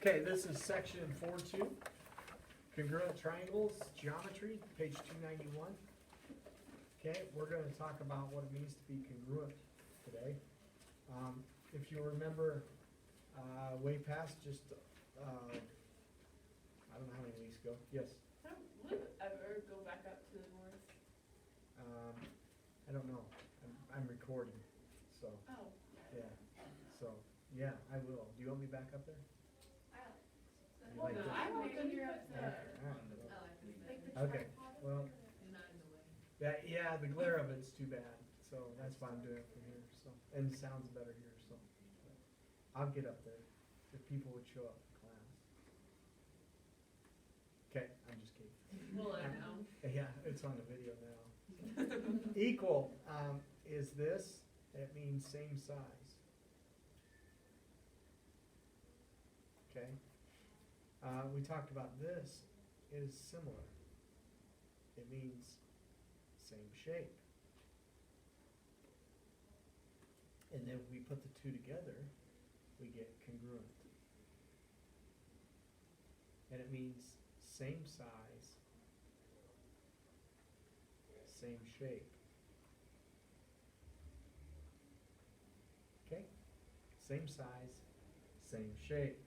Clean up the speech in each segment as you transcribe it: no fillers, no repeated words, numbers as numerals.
Okay, this is section 4.2, congruent triangles, geometry, page 291. Okay, we're going to talk about what it means to be congruent today. If you remember, way past just, I don't know how many weeks ago, yes, Would it ever go back up to the north? I don't know, I'm recording, so, Oh. yeah, so, yeah, I will. Do you want me back up there? You Well, like no, that? I like when you're up Okay, there. all right, Like the Okay, tripod well, You're not in the way. that, yeah, the glare of it's too bad, so that's why I'm doing it from here, so, and the sound's better here, so. I'll get up there, if people would show up for class. Okay, I'm just kidding. We'll let 'em know. Yeah, it's on the video now. Equal, is this, it means same size. Okay, we talked about this is similar. It means same shape. And then we put the two together, we get congruent. And it means same size, same shape. Okay? Same size, same shape.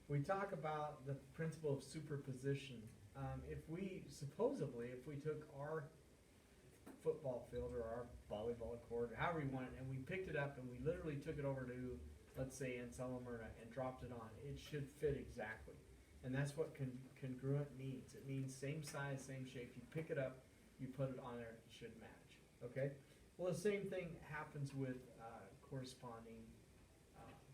We talk about the principle of superposition. If we took our football field or our volleyball court, or however you want it, and we picked it up and we literally took it over to, let's say, Ensalamurna and dropped it on, it should fit exactly. And that's what congruent means. It means same size, same shape. You pick it up, you put it on there, it should match. Okay? Well, the same thing happens with corresponding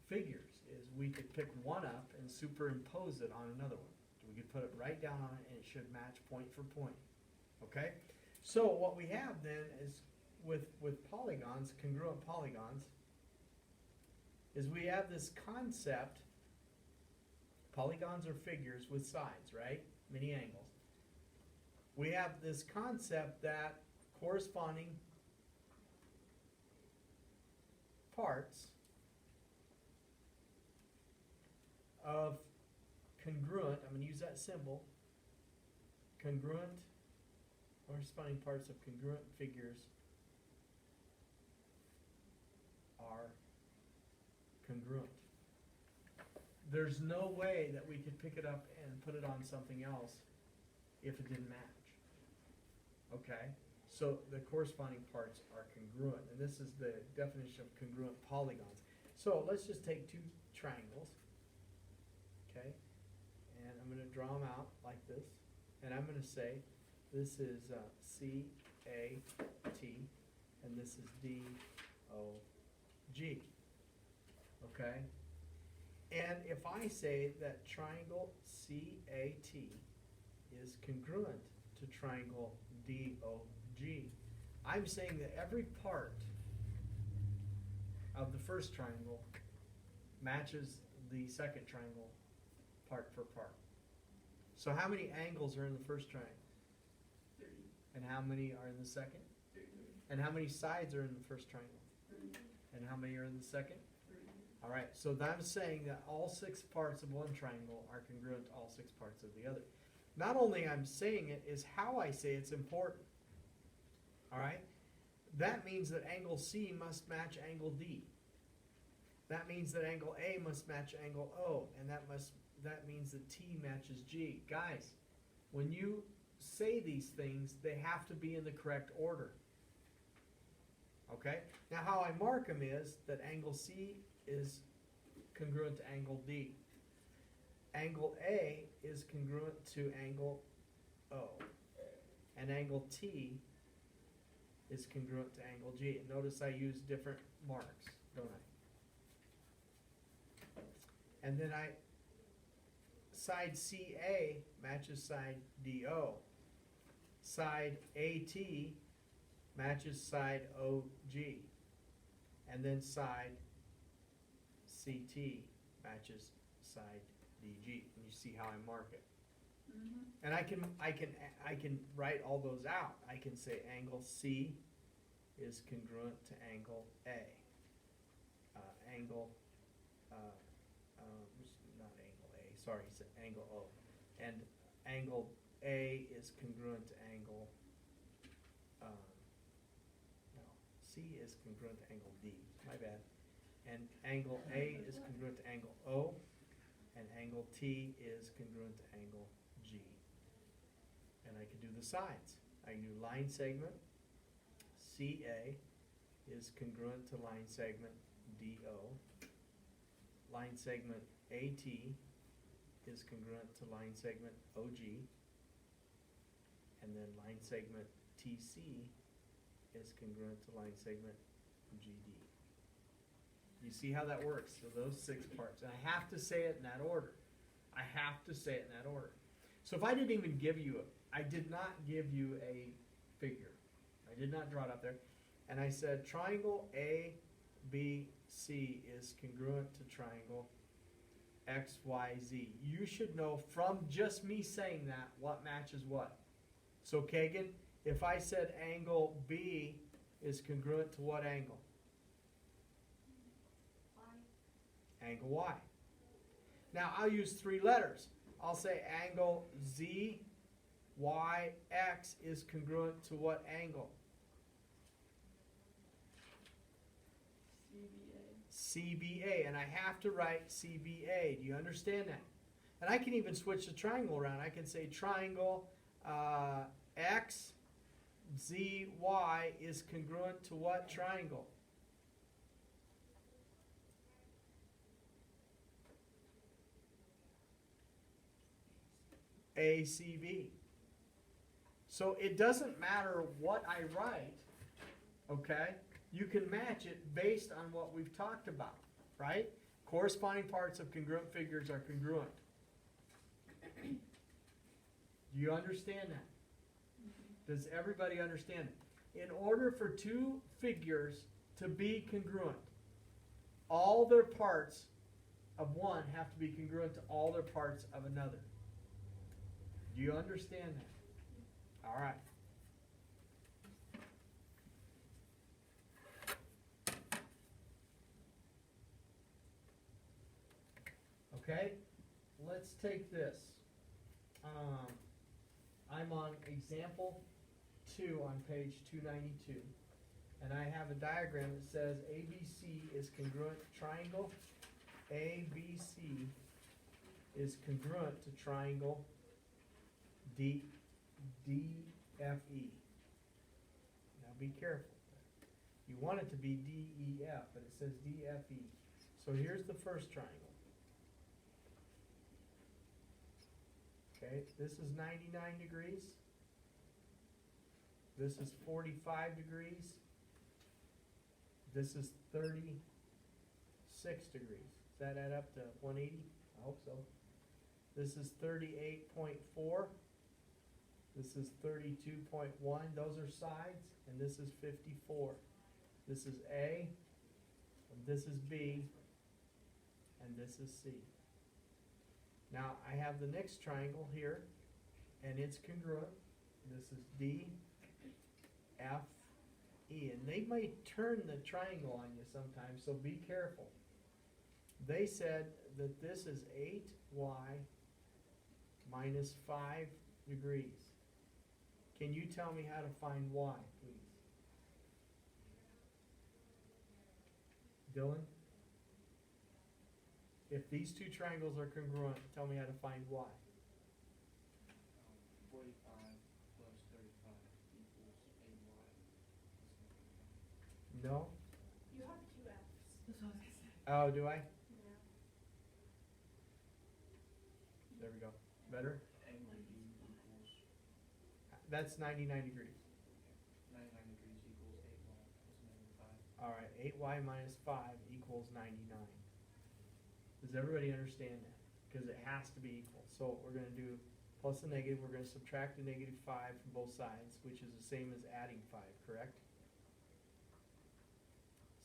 figures, is we could pick one up and superimpose it on another one. We could put it right down on it and it should match point for point. Okay? So what we have then is with polygons, congruent polygons, is we have this concept. Polygons are figures with sides, right? Many angles. We have this concept that corresponding parts of congruent, I'm going to use that symbol, congruent, corresponding parts of congruent figures are congruent. There's no way that we could pick it up and put it on something else if it didn't match. Okay? So the corresponding parts are congruent, and this is the definition of congruent polygons. So let's just take two triangles, okay? And I'm going to draw them out like this, and I'm going to say this is CAT, and this is DOG, okay? And if I say that triangle CAT is congruent to triangle DOG, I'm saying that every part of the first triangle matches the second triangle part for part. So how many angles are in the first triangle? 30. And how many are in the second? 30. And how many sides are in the first triangle? 30. And how many are in the second? 30. All right, so I'm saying that all 6 parts of one triangle are congruent to all 6 parts of the other. Not only I'm saying it, is how I say it's important. All right? That means that angle C must match angle D. That means that angle A must match angle O, and that means that T matches G. Guys, when you say these things, they have to be in the correct order. Okay? Now how I mark them is that angle C is congruent to angle D. Angle A is congruent to angle O. And angle T is congruent to angle G. And notice I use different marks, don't I? And then side CA matches side DO. Side AT matches side OG. And then side CT matches side DG. And you see how I mark it. Mm-hmm. And I can write all those out. I can say angle C is congruent to angle A. Angle not angle A, sorry, he said angle O. And angle A is congruent to angle, no, C is congruent to angle D, my bad. And angle A is congruent to angle O, and angle T is congruent to angle G. And I can do the sides. I can do line segment, CA is congruent to line segment DO. Line segment AT is congruent to line segment OG. And then line segment TC is congruent to line segment GD. You see how that works? So those 6 parts. And I have to say it in that order. I have to say it in that order. So if I didn't even give you I did not give you a figure. I did not draw it up there. And I said triangle ABC is congruent to triangle XYZ. You should know from just me saying that what matches what. So Kagan, if I said angle B is congruent to what angle? Y. Angle Y. Now I'll use 3 letters. I'll say angle ZYX is congruent to what angle? CBA, and I have to write CBA. Do you understand that? And I can even switch the triangle around. I can say triangle XZY is congruent to what triangle? ACB. So it doesn't matter what I write, okay? You can match it based on what we've talked about, right? Corresponding parts of congruent figures are congruent. Do you understand that? Does everybody understand it? In order for 2 figures to be congruent, all their parts of one have to be congruent to all their parts of another. Do you understand that? All right. Okay, let's take this. I'm on example 2 on page 292, and I have a diagram that says ABC is congruent to triangle. ABC is congruent to triangle DFE. Now be careful. You want it to be DEF, but it says DFE. So here's the first triangle. Okay, this is 99 degrees. This is 45 degrees. This is 36 degrees. Does that add up to 180? I hope so. This is 38.4. This is 32.1. Those are sides, and this is 54. This is A, and this is B, and this is C. Now I have the next triangle here, and it's congruent. This is D, F, E, and they might turn the triangle on you sometimes, so be careful. They said that this is 8y minus 5 degrees. Can you tell me how to find y, please? Dylan? If these 2 triangles are congruent, tell me how to find y. 45 plus 35 equals 8y. No? You have 2 F's. That's what I was gonna say. Oh, do I? Yeah. There we go. Better? Angle D equals That's 99 degrees. 99 degrees equals 8y plus -5. All right, 8y minus 5 equals 99. Does everybody understand that? Because it has to be equal. So we're going to do plus a negative. We're going to subtract a -5 from both sides, which is the same as adding 5, correct?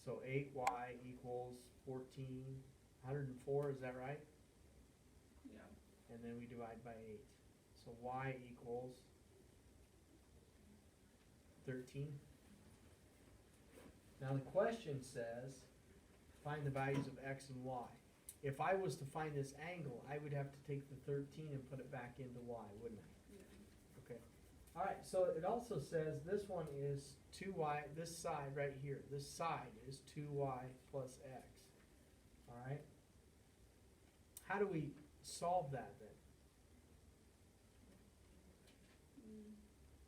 So 8y equals 1,404, is that right? Yeah. And then we divide by 8. So y equals 13. Now the question says, find the values of x and y. if I was to find this angle, I would have to take the 13 and put it back into y, wouldn't I? Yeah. Okay. All right, so it also says this one is 2y, this side right here, this side is 2y plus x. All right? How do we solve that then?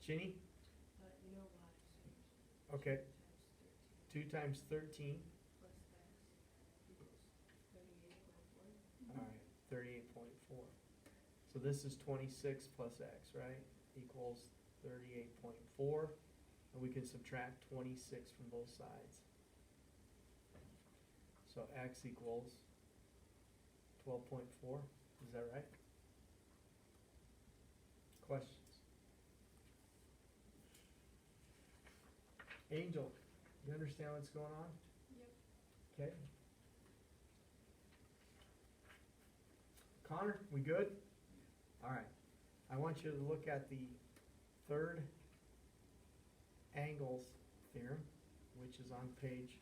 Ginny? You know why, so Okay, two times 2 times 13, 13 plus x equals 38.4. all right, 38.4. So this is 26 plus x, right? Equals 38.4. And we can subtract 26 from both sides. So x equals 12.4. Is that right? Questions? Angel, you understand what's going on? Yep. Okay. Connor, we good? All right. I want you to look at the third angles theorem, which is on page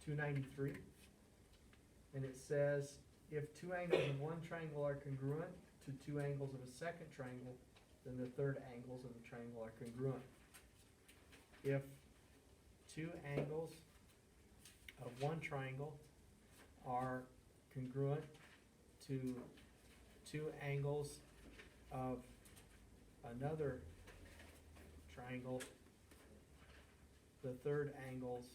293. And it says, if two angles of one triangle are congruent to two angles of a second triangle, then the third angles of the triangle are congruent. If two angles of one triangle are congruent to two angles of another triangle, the third angles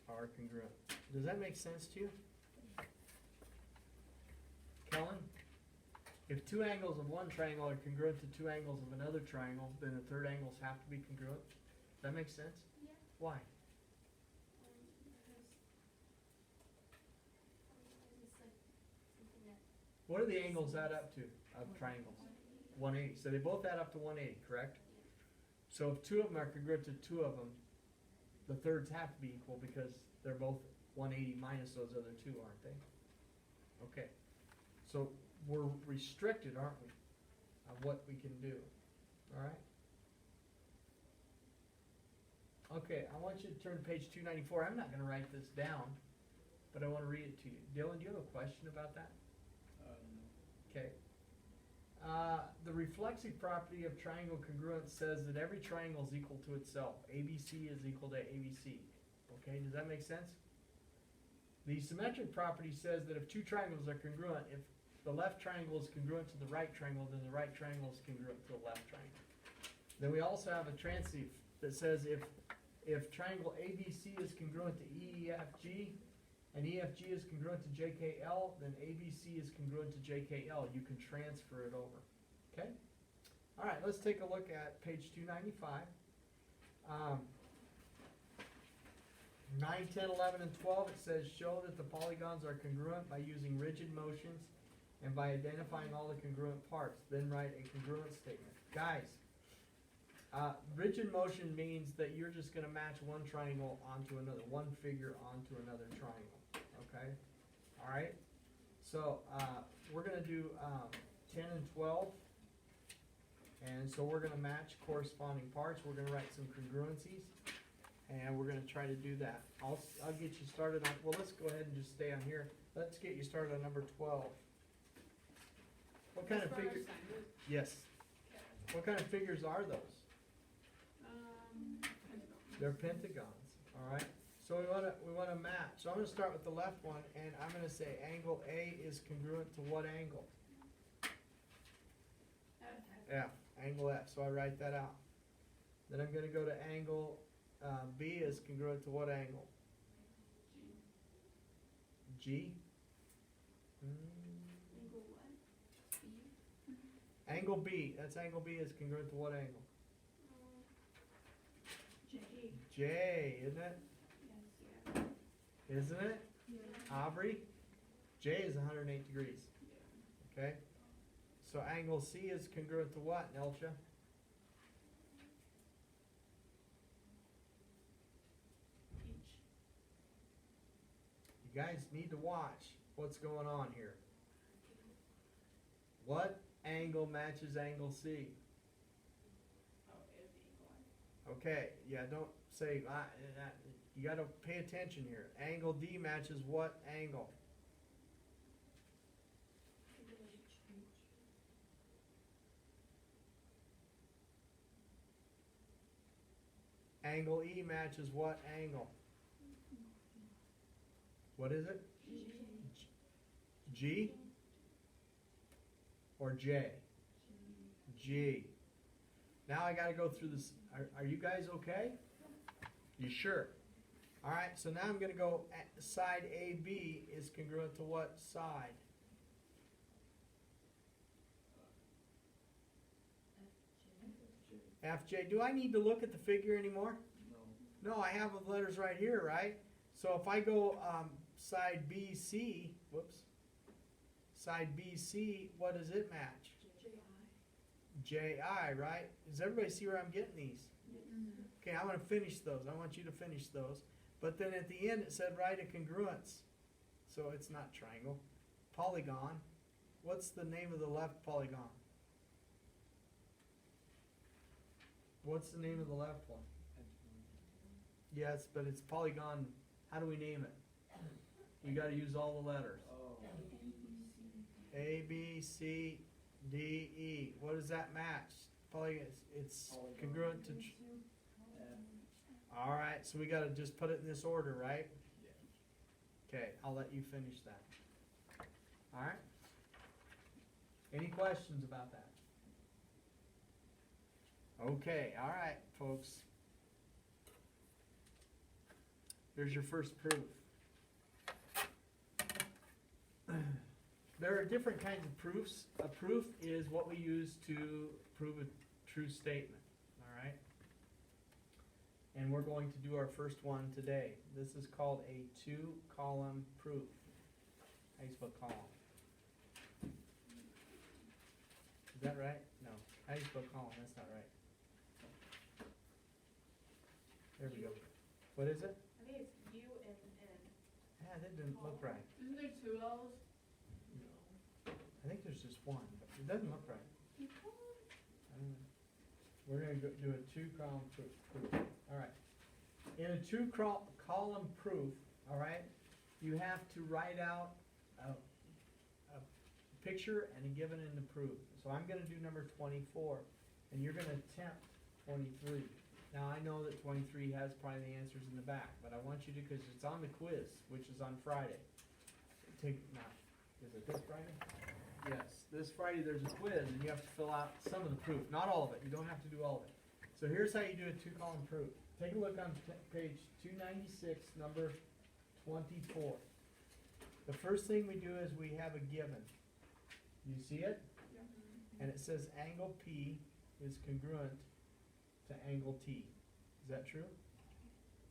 are congruent. Does that make sense to you? Kellen? If two angles of one triangle are congruent to two angles of another triangle, then the third angles have to be congruent? Does that make sense? Yeah. Why? Because it's like something that. What do the angles add up to of triangles? 180. So they both add up to 180, correct? So if two of them are congruent to two of them, the thirds have to be equal because they're both 180 minus those other two, aren't they? Okay. So we're restricted, aren't we, of what we can do? All right? Okay, I want you to turn to page 294. I'm not going to write this down, but I want to read it to you. Dylan, do you have a question about that? No. Okay. The reflexive property of triangle congruence says that every triangle is equal to itself. ABC is equal to ABC. Okay, does that make sense? The symmetric property says that if two triangles are congruent, if the left triangle is congruent to the right triangle, then the right triangle is congruent to the left triangle. Then we also have a transitive that says if triangle ABC is congruent to EEFG, and EFG is congruent to JKL, then ABC is congruent to JKL. You can transfer it over. Okay? All right, let's take a look at page 295. 9, 10, 11, and 12, it says, show that the polygons are congruent by using rigid motions and by identifying all the congruent parts. Then write a congruent statement. Guys, rigid motion means that you're just going to match one triangle onto another, one figure onto another triangle. Okay? All right? So we're going to do 10 and 12. And so we're going to match corresponding parts. We're going to write some congruencies. And we're going to try to do that. I'll get you started on, well, let's go ahead and just stay on here. Let's get you started on number 12. What kind of As far as figures? sine, Yes. okay. What kind of figures are those? Pentagons. They're pentagons, all right? So we wanna match. So I'm gonna start with the left one, and I'm gonna say angle A is congruent to what angle? F, angle F, so I write that out. Then I'm gonna go to angle B is congruent to what angle? G? Angle what? B? Angle B, that's angle B is congruent to what angle? J. J, isn't it? Yes, yeah. Isn't it? Yeah. Aubrey? J is 108 degrees, okay? So angle C is congruent to what, Nelcha? H. You guys need to watch what's going on here. What angle matches angle C? Oh, it would be equal. Okay, yeah, don't say, you gotta pay attention here. Angle D matches what angle? Angle E matches what angle? What is it? G? Or J? G. Now I gotta go through this. Are you guys okay? You sure? Alright, so now I'm gonna go side AB is congruent to what side? FJ. Do I need to look at the figure anymore? No, I have the letters right here, right? So if I go side BC, whoops, side BC, what does it match? JI, right? Does everybody see where I'm getting these? Okay, I'm going to finish those. I want you to finish those. But then at the end it said write a congruence. So it's not triangle. Polygon. What's the name of the left polygon? What's the name of the left one? Yes, but it's polygon. How do we name it? You got to use all the letters. A, B, C, D, E. What does that match? It's congruent to. All right, so we got to just put it in this order, right? Okay, I'll let you finish that. All right. Any questions about that? Okay, all right, folks. There's your first proof. There are different kinds of proofs. A proof is what we use to prove a true statement, all right? And we're going to do our first one today. This is called a two-column proof. How do you spell column? Is that right? No. How do you spell column? That's not right. There we go. What is it? I think it's U and N. Yeah, that didn't look right. Isn't there two L's? I think there's just one, but it doesn't look right. I don't know. We're going to do a two-column proof. All right. In a two-column proof, all right, you have to write out a picture and a given in the proof. So I'm going to do number 24, and you're going to attempt 23. Now I know that 23 has probably the answers in the back, but I want you to, because it's on the quiz, which is on Friday. Is it this Friday? Yes, this Friday there's a quiz, and you have to fill out some of the proof, not all of it. You don't have to do all of it. So here's how you do a two-column proof. Take a look on page 296, number 24. The first thing we do is we have a given. You see it? And it says angle P is congruent to angle T. Is that true?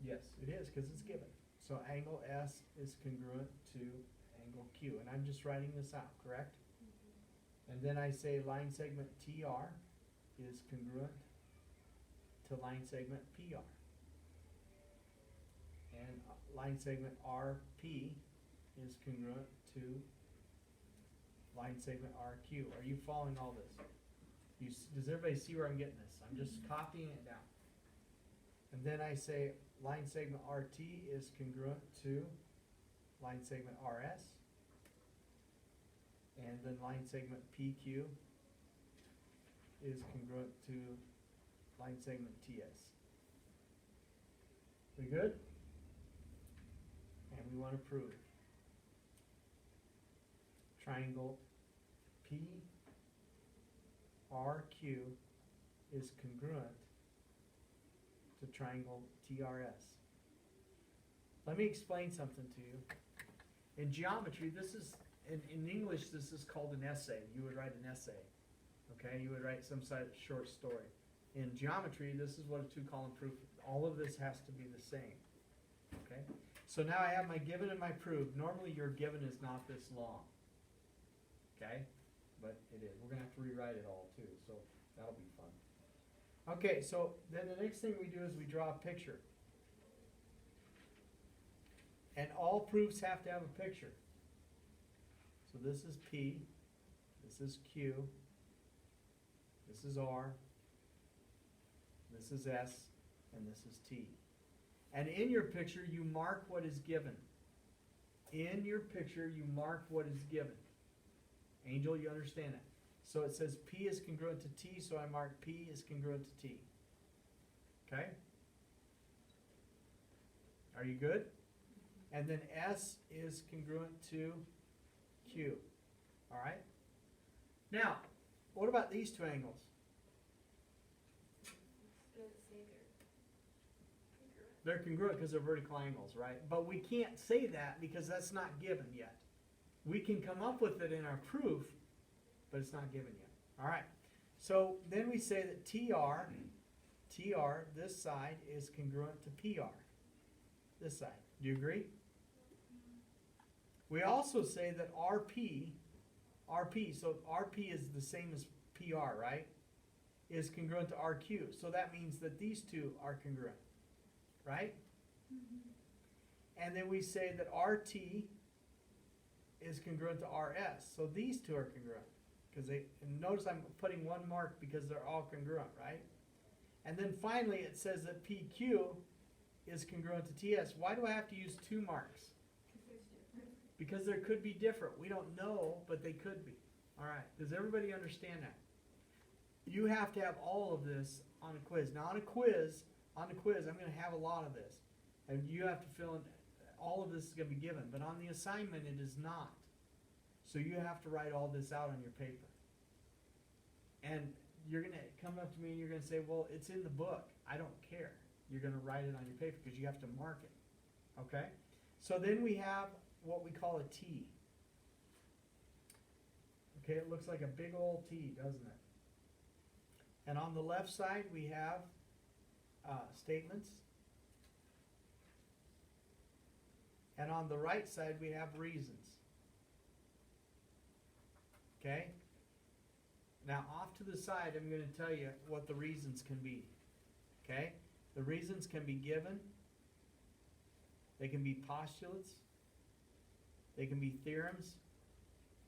Yes, it is, because it's given. So angle S is congruent to angle Q. And I'm just writing this out, correct? And then I say line segment TR is congruent to line segment PR. And line segment RP is congruent to line segment RQ. Are you following all this? Does everybody see where I'm getting this? I'm just copying it down. And then I say line segment RT is congruent to line segment RS. And then line segment PQ is congruent to line segment TS. We good? And we want to prove triangle PRQ is congruent to triangle TRS. Let me explain something to you. In geometry, this is, in English, this is called an essay. You would write an essay. Okay, you would write some sort of short story. In geometry, this is what a two-column proof is. All of this has to be the same. Okay, so now I have my given and my proof. Normally your given is not this long. Okay, but it is. We're going to have to rewrite it all too, so that'll be fun. Okay, so then the next thing we do is we draw a picture. And all proofs have to have a picture. So this is P, this is Q, this is R, this is S, and this is T. And in your picture, you mark what is given. In your picture, you mark what is given. Angel, you understand that? So it says P is congruent to T, so I mark P is congruent to T. Okay? Are you good? And then S is congruent to Q. All right? Now, what about these two angles? Does it say they're congruent? They're congruent because they're vertical angles, right? But we can't say that because that's not given yet. We can come up with it in our proof, but it's not given yet. All right. So then we say that TR, this side, is congruent to PR, this side. Do you agree? We also say that RP, so RP is the same as PR, right? Is congruent to RQ. So that means that these two are congruent, right? And then we say that RT is congruent to RS. So these two are congruent. Because and notice I'm putting one mark because they're all congruent, right? And then finally it says that PQ is congruent to TS. Why do I have to use two marks? Because there could be different. We don't know, but they could be. All right. Does everybody understand that? You have to have all of this on a quiz. Now on the quiz, I'm going to have a lot of this. And you have to fill in, all of this is going to be given. But on the assignment, it is not. So you have to write all this out on your paper. And you're going to come up to me and you're going to say, well, it's in the book. I don't care. You're going to write it on your paper because you have to mark it. Okay? So then we have what we call a T. Okay, it looks like a big old T, doesn't it? And on the left side we have statements. And on the right side we have reasons. Okay? Now off to the side I'm going to tell you what the reasons can be. Okay? The reasons can be given. They can be postulates. They can be theorems.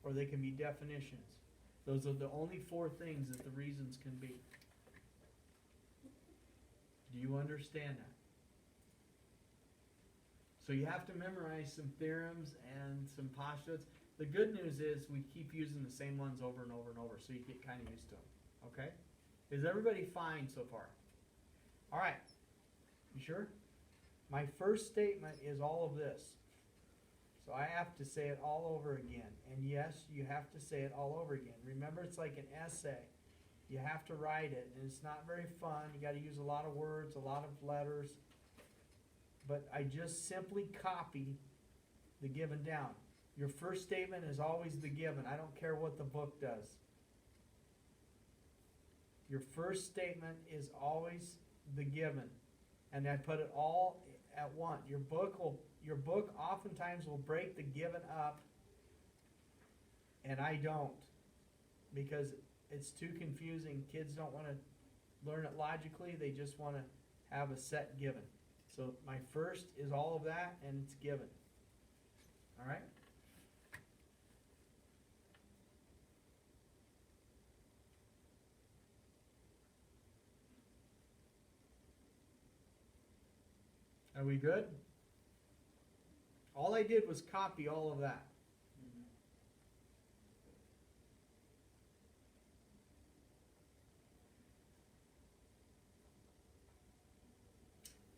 Or they can be definitions. Those are the only four things that the reasons can be. Do you understand that? So you have to memorize some theorems and some postulates. The good news is we keep using the same ones over and over and over, so you get kind of used to them. Okay? Is everybody fine so far? All right. You sure? My first statement is all of this. So I have to say it all over again. And yes, you have to say it all over again. Remember, it's like an essay. You have to write it, and it's not very fun. You got to use a lot of words, a lot of letters. But I just simply copy the given down. Your first statement is always the given. I don't care what the book does. Your first statement is always the given. And I put it all at once. Your book oftentimes will break the given up, and I don't, because it's too confusing. Kids don't want to learn it logically. They just want to have a set given. So my first is all of that, and it's given. All right? Are we good? All I did was copy all of that.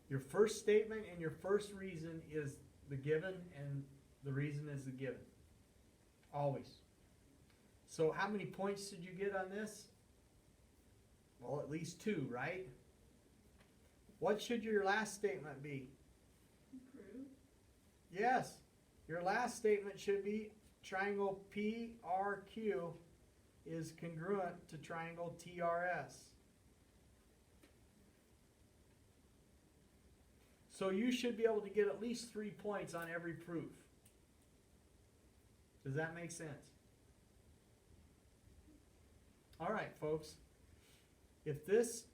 Your first statement and your first reason is the given, and the reason is the given. Always. So how many points did you get on this? Well, at least 2, right? What should your last statement be? Prove. Yes. Your last statement should be triangle PRQ is congruent to triangle TRS. So you should be able to get at least 3 points on every proof. Does that make sense? All right, folks. If this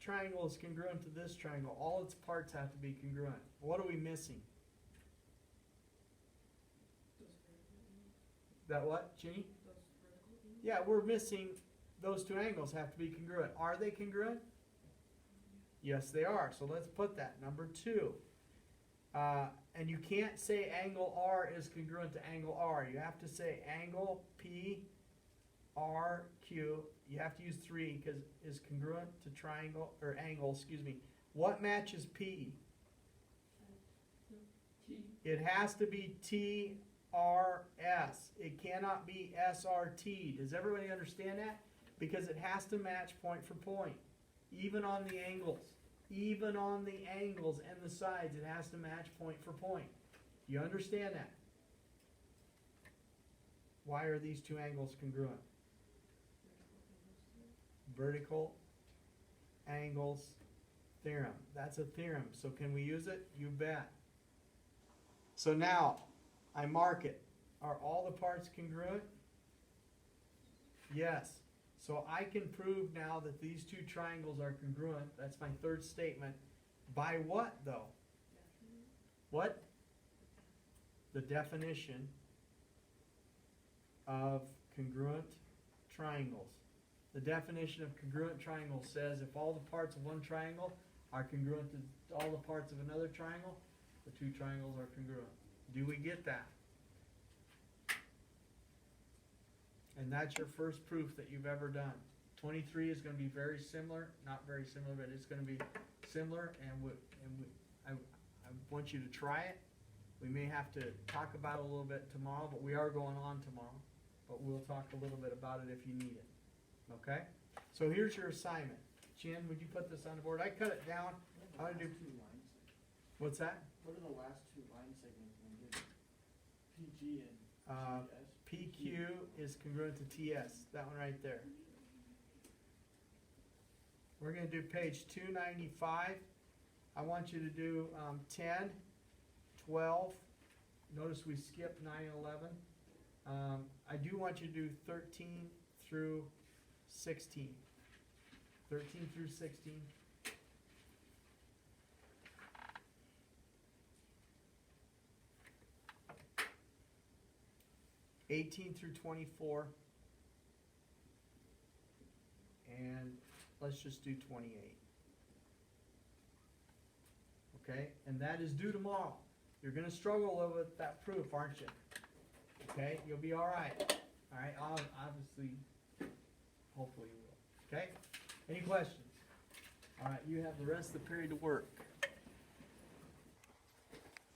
triangle is congruent to this triangle, all its parts have to be congruent. What are we missing? That what, Ginny? Those vertical angles? Yeah, we're missing those two angles have to be congruent. Are they congruent? Yes, they are. So let's put that. Number 2. And you can't say angle R is congruent to angle R. You have to say angle P, R, Q. You have to use 3 because is congruent to triangle, or angle, excuse me. What matches P? It has to be TRS. It cannot be SRT. Does everybody understand that? Because it has to match point for point. Even on the angles. Even on the angles and the sides, it has to match point for point. You understand that? Why are these two angles congruent? Vertical angles theorem. That's a theorem. So can we use it? You bet. So now, I mark it. Are all the parts congruent? Yes. So I can prove now that these two triangles are congruent. That's my third statement. By what, though? What? The definition of congruent triangles. The definition of congruent triangle says if all the parts of one triangle are congruent to all the parts of another triangle, the two triangles are congruent. Do we get that? And that's your first proof that you've ever done. 23 is going to be very similar, not very similar, but it's going to be similar, and I want you to try it. We may have to talk about it a little bit tomorrow, but we are going on tomorrow. But we'll talk a little bit about it if you need it. Okay? So here's your assignment. Chin, would you put this on the board? I cut it down. What How are to the do? last 2 line segments? What's that? What are the last 2 line segments when given? PG and TS? PQ is congruent to TS. That one right there. We're going to do page 295. I want you to do 10, 12. Notice we skipped 9 and 11. I do want you to do 13 through 16. 13 through 16. (18 through 24), and let's just do 28. Okay, and that is due tomorrow. You're going to struggle a little with that proof, aren't you? Okay, you'll be all right. All right, obviously, hopefully you will. Okay, any questions? All right, you have the rest of the period to work.